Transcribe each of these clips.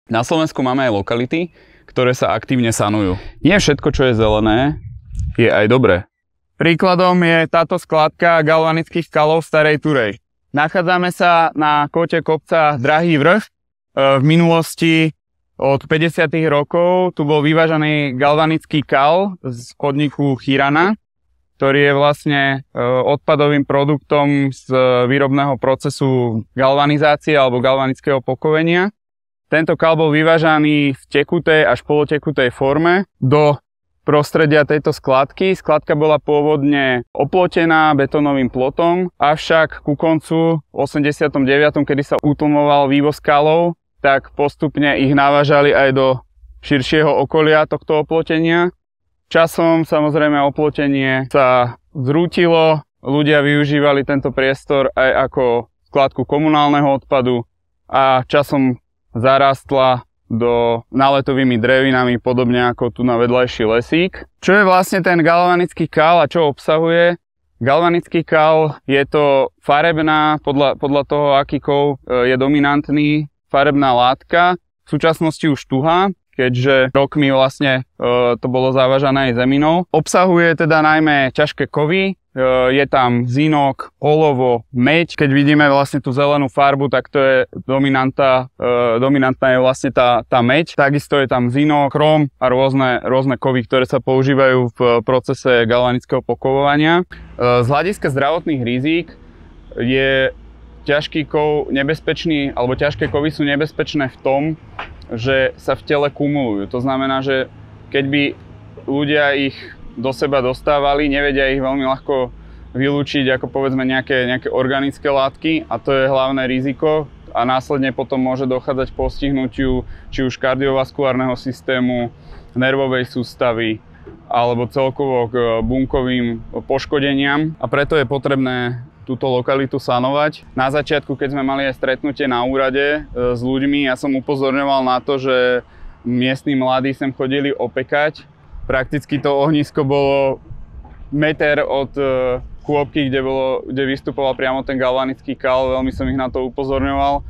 Na Slovensku máme aj lokality, ktoré sa aktívne sanujú. Nie všetko, čo je zelené, je aj dobré. Príkladom je táto skladka galvanických kalov Starej Turej. Nachádzame sa na kote kopca Drahý vrch. V minulosti od 50. rokov tu bol vyvážaný galvanický kal z podniku Chirana, ktorý je vlastne odpadovým produktom z výrobného procesu galvanizácie alebo galvanického pokovenia. Tento kal bol vyvážaný v tekutej až polotekutej forme do prostredia tejto skladky. Skladka bola pôvodne oplotená betónovým plotom, avšak ku koncu 89., kedy sa utlmoval vývoz kalov, tak postupne ich navážali aj do širšieho okolia tohto oplotenia. Časom samozrejme oplotenie sa zrútilo, ľudia využívali tento priestor aj ako skladku komunálneho odpadu a časom zarastla do náletovými drevinami, podobne ako tu na vedľajší lesík. Čo je vlastne ten galvanický kal a čo obsahuje? Galvanický kal je to farebná, podľa toho, aký kov je dominantný, farebná látka, v súčasnosti už tuhá, keďže rokmi vlastne to bolo zavážané aj zeminou. Obsahuje teda najmä ťažké kovy, je tam zinok, olovo, meď. Keď vidíme vlastne tú zelenú farbu, tak to je dominantná je vlastne tá meď. Takisto je tam zinok, chrom a rôzne kovy, ktoré sa používajú v procese galvanického pokovovania. Z hľadiska zdravotných rizík je ťažký kov nebezpečný, alebo ťažké kovy sú nebezpečné v tom, že sa v tele kumulujú. To znamená, že keď by ľudia ich do seba dostávali, nevedia ich veľmi ľahko vylúčiť ako povedzme nejaké organické látky a to je hlavné riziko a následne potom môže dochádzať k postihnutiu či už kardiovaskulárneho systému, nervovej sústavy alebo celkovo k bunkovým poškodeniam a preto je potrebné túto lokalitu sanovať. Na začiatku, keď sme mali aj stretnutie na úrade s ľuďmi, ja som upozorňoval na to, že miestni mladí sem chodili opekať. Prakticky to ohnisko bolo meter od kôpky, kde vystupoval priamo ten galvanický kal. Veľmi som ich na to upozorňoval.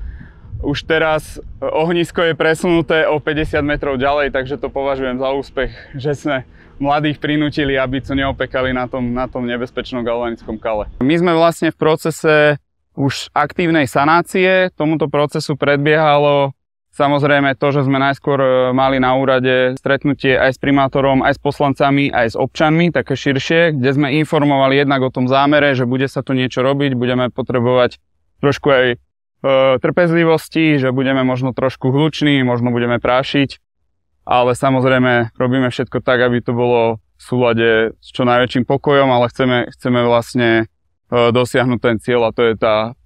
Už teraz ohnisko je presunuté o 50 metrov ďalej, takže to považujem za úspech, že sme mladých prinútili, aby to neopekali na tom nebezpečnom galvanickom kale. My sme vlastne v procese už aktívnej sanácie. Tomuto procesu predbiehalo samozrejme to, že sme najskôr mali na úrade stretnutie aj s primátorom, aj s poslancami, aj s občanmi, také širšie, kde sme informovali jednak o tom zámere, že bude sa tu niečo robiť, budeme potrebovať trošku aj trpezlivosti, že budeme možno trošku hluční, možno budeme prášiť, ale samozrejme robíme všetko tak, aby to bolo v súlade s čo najväčším pokojom, ale chceme vlastne dosiahnuť ten cieľ a to je tá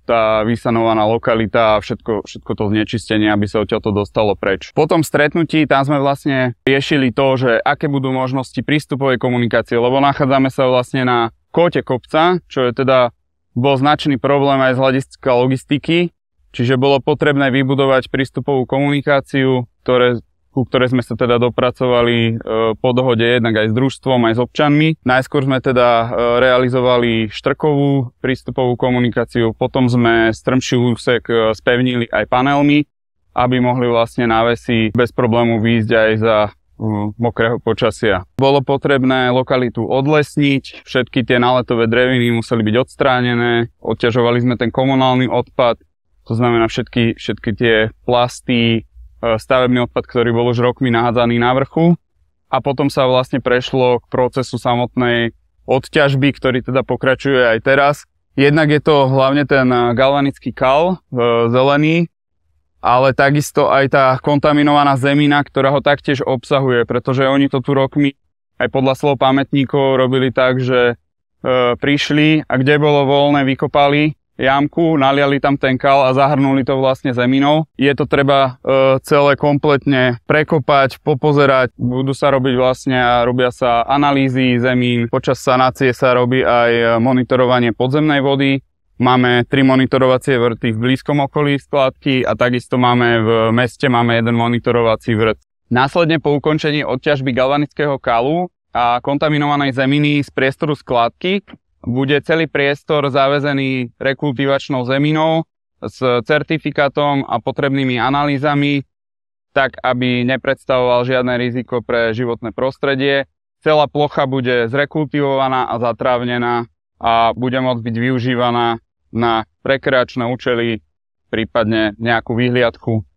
vysanovaná lokalita a všetko to znečistenie, aby sa odtiaľto dostalo preč. Po tom stretnutí tam sme vlastne riešili to, že aké budú možnosti prístupovej komunikácie, lebo nachádzame sa vlastne na kóte kopca, čo je teda bol značný problém aj z hľadiska logistiky, čiže bolo potrebné vybudovať prístupovú komunikáciu, ku ktorej sme sa teda dopracovali po dohode jednak aj s družstvom, aj s občanmi. Najskôr sme teda realizovali štrkovú prístupovú komunikáciu, potom sme strmší úsek spevnili aj panelmi, aby mohli vlastne návesy bez problému výjsť aj za mokrého počasia. Bolo potrebné lokalitu odlesniť, všetky tie náletové dreviny museli byť odstránené, odťažovali sme ten komunálny odpad, to znamená všetky tie plasty, stavebný odpad, ktorý bol už rokmi nahádzaný na vrchu a potom sa vlastne prešlo k procesu samotnej odťažby, ktorý teda pokračuje aj teraz. Jednak je to hlavne ten galvanický kal zelený, ale takisto aj tá kontaminovaná zemina, ktorá ho taktiež obsahuje, pretože oni to tu rokmi aj podľa slov pamätníkov robili tak, že prišli a kde bolo voľné, vykopali jamku, naliali tam ten kal a zahrnuli to vlastne zeminou. Je to treba celé kompletne prekopať, popozerať, budú sa robiť vlastne a robia sa analýzy zemín. Počas sanácie sa robí aj monitorovanie podzemnej vody. Máme 3 monitorovacie vrty v blízkom okolí skladky a takisto máme v meste jeden monitorovací vrt. Následne po ukončení odťažby galvanického kalu a kontaminovanej zeminy z priestoru skladky bude celý priestor zavezený rekultivačnou zeminou s certifikátom a potrebnými analýzami. tak aby nepredstavoval žiadne riziko pre životné prostredie. Celá plocha bude zrekultivovaná a zatrávnená a bude môcť byť využívaná na rekreačné účely, prípadne nejakú vyhliadku